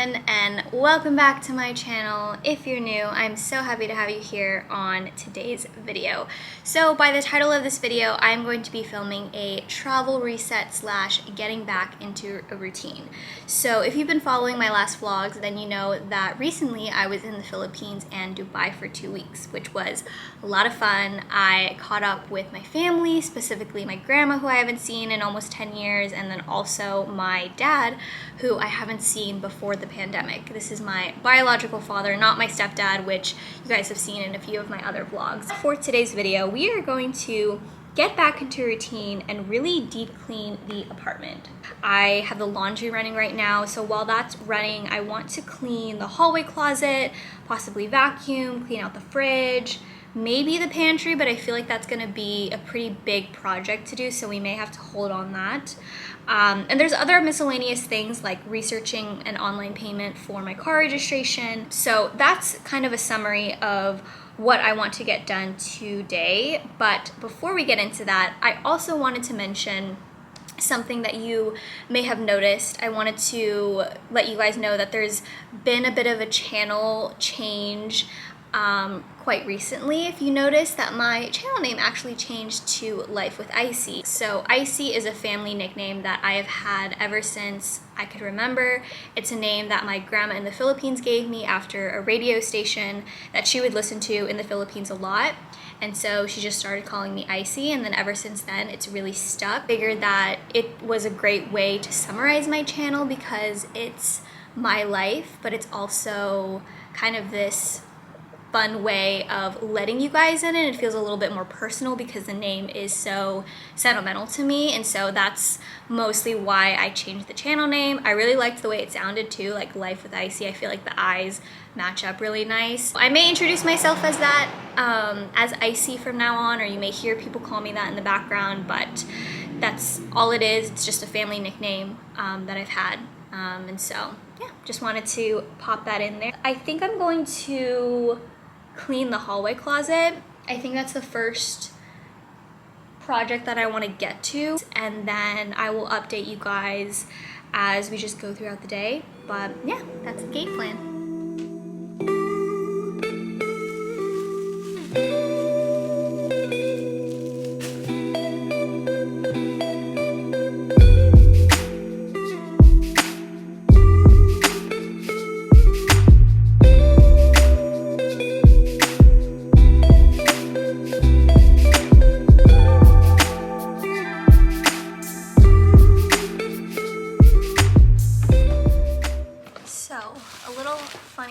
everyone, and welcome back to my channel. If you're new, I'm so happy to have you here on today's video. So by the title of this video, I'm going to be filming a travel reset / getting back into a routine. So if you've been following my last vlogs, then you know that recently I was in the Philippines and Dubai for 2 weeks, which was a lot of fun. I caught up with my family, specifically my grandma, who I haven't seen in almost 10 years, and then also my dad, who I haven't seen before the pandemic. This is my biological father, not my stepdad, which you guys have seen in a few of my other vlogs. For today's video, we are going to get back into routine and really deep clean the apartment. I have the laundry running right now, so while that's running, I want to clean the hallway closet, possibly vacuum, clean out the fridge, maybe the pantry, but I feel like that's gonna be a pretty big project to do, so we may have to hold on that. And there's other miscellaneous things like researching an online payment for my car registration. So that's kind of a summary of what I want to get done today. But before we get into that, I also wanted to mention something that you may have noticed. I wanted to let you guys know that there's been a bit of a channel change quite recently. If you notice that my channel name actually changed to Life with Icie. So Icie is a family nickname that I have had ever since I could remember. It's a name that my grandma in the Philippines gave me after a radio station that she would listen to in the Philippines a lot. And so she just started calling me Icie, and then ever since then it's really stuck. Figured that it was a great way to summarize my channel because it's my life, but it's also kind of this fun way of letting you guys in, and it feels a little bit more personal because the name is so sentimental to me, and so that's mostly why I changed the channel name. I really liked the way it sounded too, like Life with Icie. I feel like the eyes match up really nice. I may introduce myself as that, as Icie from now on, or you may hear people call me that in the background, but that's all it is. It's just a family nickname that I've had, and so yeah, just wanted to pop that in there. I think I'm going to clean the hallway closet. I think that's the first project that I want to get to, and then I will update you guys as we just go throughout the day. But yeah, that's the game plan.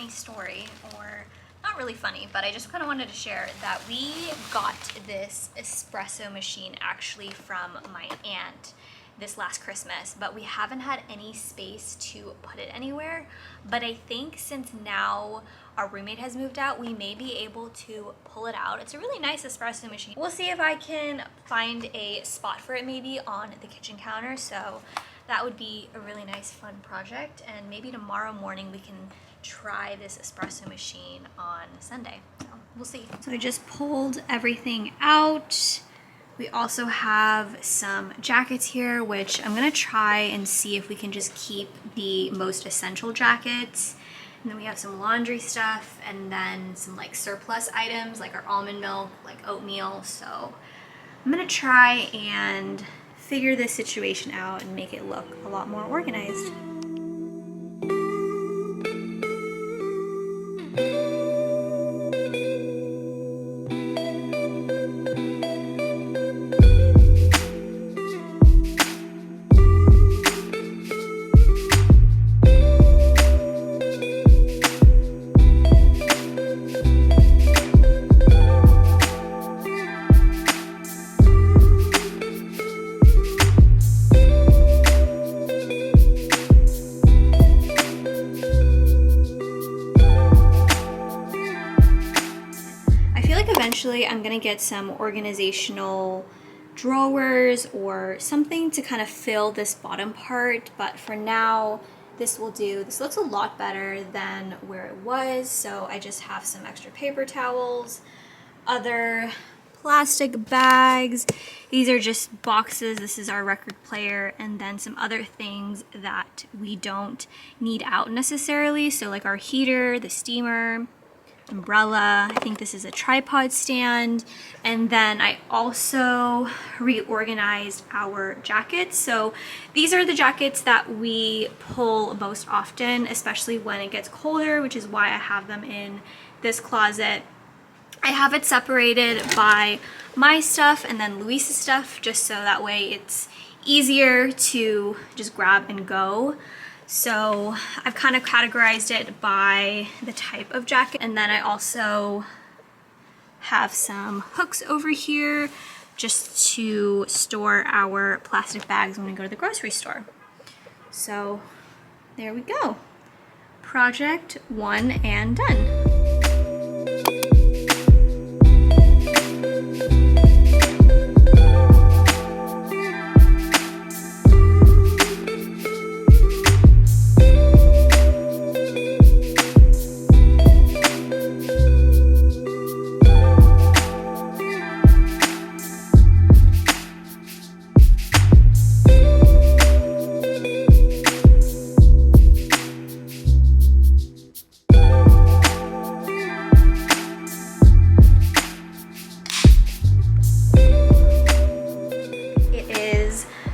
Story, or not really funny, but I just kind of wanted to share that we got this espresso machine actually from my aunt this last Christmas, but we haven't had any space to put it anywhere. But I think since now our roommate has moved out, we may be able to pull it out. It's a really nice espresso machine. We'll see if I can find a spot for it maybe on the kitchen counter, so that would be a really nice fun project, and maybe tomorrow morning we can try this espresso machine on Sunday. So we'll see. So I just pulled everything out. We also have some jackets here, which I'm gonna try and see if we can just keep the most essential jackets. And then we have some laundry stuff, and then some like surplus items like our almond milk, like oatmeal. So I'm gonna try and figure this situation out and make it look a lot more organized. Eventually I'm gonna get some organizational drawers or something to kind of fill this bottom part, but for now this will do. This looks a lot better than where it was, so I just have some extra paper towels, other plastic bags. These are just boxes. This is our record player, and then some other things that we don't need out necessarily. So like our heater, the steamer, umbrella. I think this is a tripod stand. And then I also reorganized our jackets. So these are the jackets that we pull most often, especially when it gets colder, which is why I have them in this closet. I have it separated by my stuff and then Luis's stuff, just so that way it's easier to just grab and go. So I've kind of categorized it by the type of jacket, and then I also have some hooks over here just to store our plastic bags when we go to the grocery store. So there we go. Project 1 and done.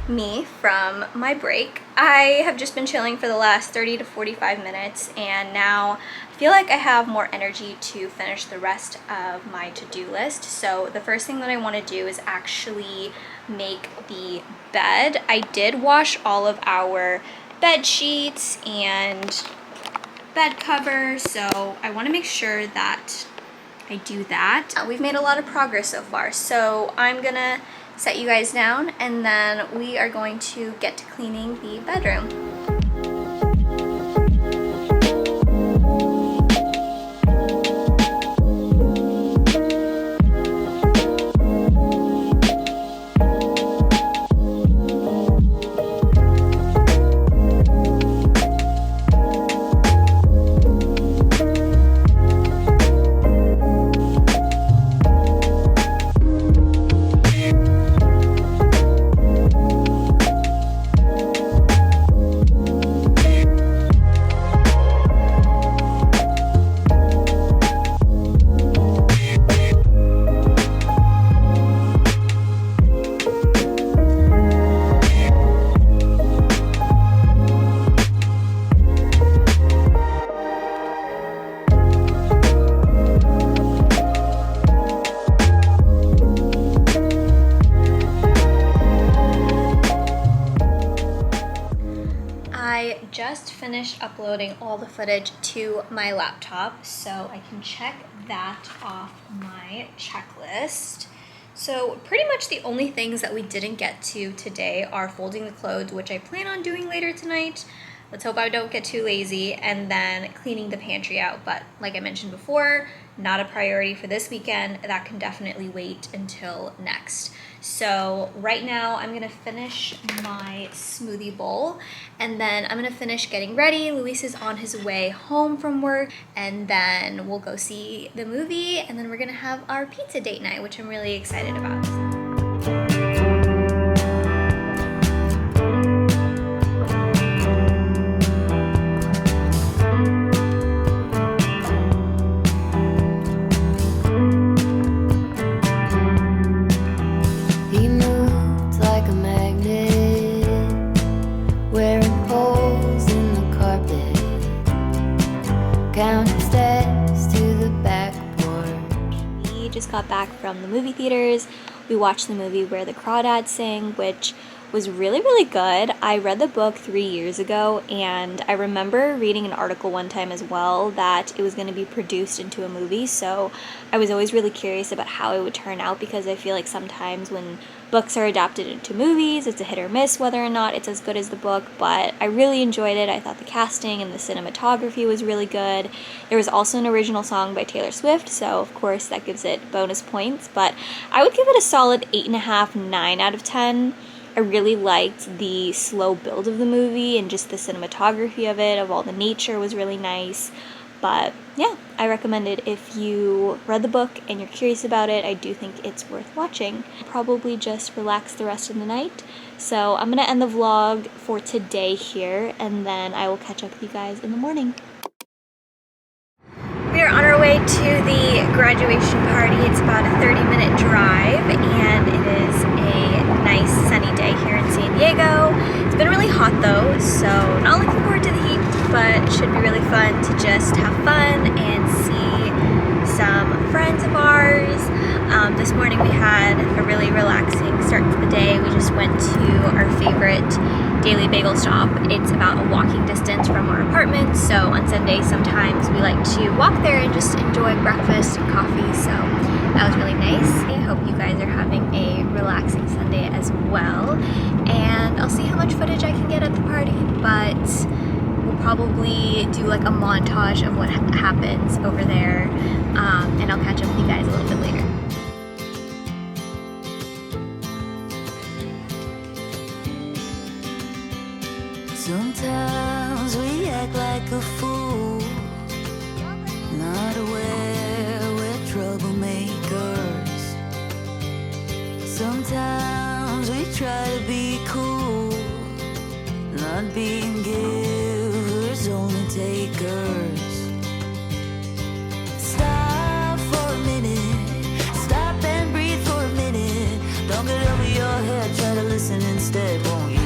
Me from my break. I have just been chilling for the last 30 to 45 minutes, and now I feel like I have more energy to finish the rest of my to-do list. So the first thing that I want to do is actually make the bed. I did wash all of our bed sheets and bed covers, so I want to make sure that I do that. We've made a lot of progress so far, so I'm gonna set you guys down, and then we are going to get to cleaning the bedroom. Just finished uploading all the footage to my laptop, so I can check that off my checklist. So pretty much the only things that we didn't get to today are folding the clothes, which I plan on doing later tonight. Let's hope I don't get too lazy, and then cleaning the pantry out. But like I mentioned before, not a priority for this weekend. That can definitely wait until next. So right now I'm gonna finish my smoothie bowl, and then I'm gonna finish getting ready. Luis is on his way home from work, and then we'll go see the movie, and then we're gonna have our pizza date night, which I'm really excited about. Got back from the movie theaters. We watched the movie Where the Crawdads Sing, which was really good. I read the book 3 years ago, and I remember reading an article one time as well that it was going to be produced into a movie, so I was always really curious about how it would turn out, because I feel like sometimes when books are adapted into movies, it's a hit or miss whether or not it's as good as the book, but I really enjoyed it. I thought the casting and the cinematography was really good. There was also an original song by Taylor Swift, so of course that gives it bonus points, but I would give it a solid 8.5, 9 out of 10. I really liked the slow build of the movie, and just the cinematography of it, of all the nature was really nice. But yeah, I recommend it if you read the book and you're curious about it. I do think it's worth watching. Probably just relax the rest of the night. So I'm gonna end the vlog for today here, and then I will catch up with you guys in the morning. We are on our way to the graduation party. It's about a 30-minute drive, and it is a nice sunny day here in San Diego. It's been really hot though, so not looking forward to the heat, but it should be really fun to just have fun and see some friends of ours. This morning we had a really relaxing start to the day. We just went to our favorite daily bagel stop. It's about a walking distance from our apartment, so on Sundays sometimes we like to walk there and just enjoy breakfast and coffee, so that was really nice. I hope you guys are having a relaxing Sunday as well, and I'll see how much footage I can get at the party, but we'll probably do like a montage of what happens over there, and I'll catch up with you guys a little bit later. Sometimes we act like a fool, not aware we're troublemakers. Sometimes we try to be cool, not being givers, only takers. Stop for a minute, stop and breathe for a minute. Don't get over your head, try to listen instead, won't you?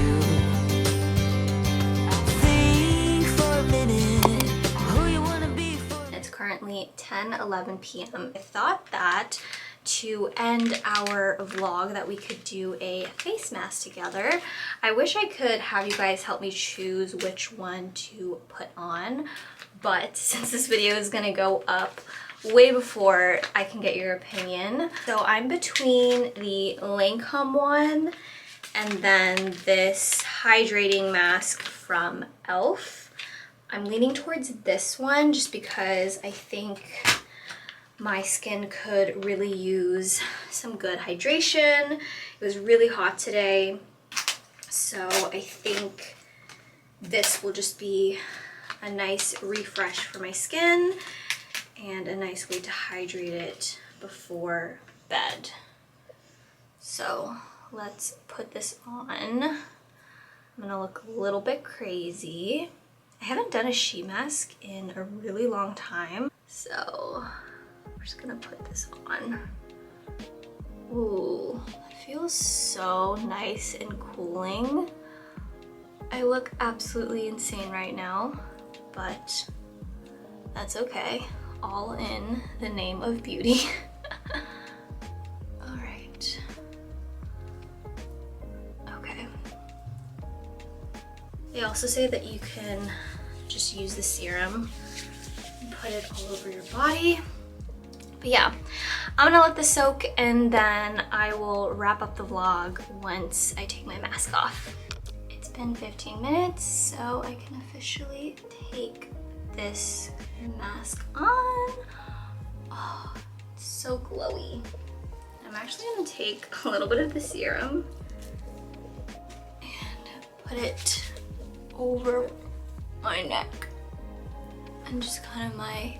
It's currently 10:11 p.m. I thought that to end our vlog that we could do a face mask together. I wish I could have you guys help me choose which one to put on, but since this video is gonna go up way before I can get your opinion, so I'm between the Lancome one and then this hydrating mask from e.l.f. I'm leaning towards this one just because I think my skin could really use some good hydration. It was really hot today, so I think this will just be a nice refresh for my skin and a nice way to hydrate it before bed. So let's put this on. I'm gonna look a little bit crazy. I haven't done a sheet mask in a really long time, so we're just gonna put this on. Ooh, it feels so nice and cooling. I look absolutely insane right now, but that's okay. All in the name of beauty. All right. Okay. They also say that you can just use the serum and put it all over your body. But yeah, I'm gonna let this soak and then I will wrap up the vlog once I take my mask off. It's been 15 minutes, so I can officially take this mask on. Oh, it's so glowy. I'm actually gonna take a little bit of the serum and put it over my neck and just kind of my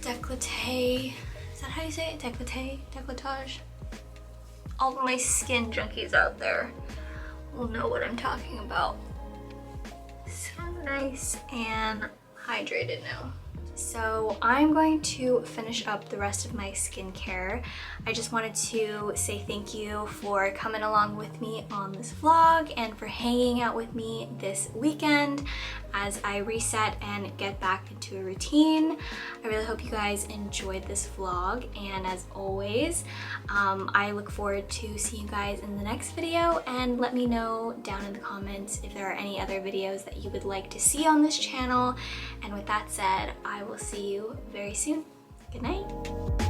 décolleté. Is that how you say it? Décolleté? Décolletage? All of my skin junkies out there will know what I'm talking about. So nice and hydrated now. So I'm going to finish up the rest of my skincare. I just wanted to say thank you for coming along with me on this vlog and for hanging out with me this weekend as I reset and get back into a routine. I really hope you guys enjoyed this vlog, and as always, I look forward to seeing you guys in the next video, and let me know down in the comments if there are any other videos that you would like to see on this channel. And with that said, I will see you very soon. Good night.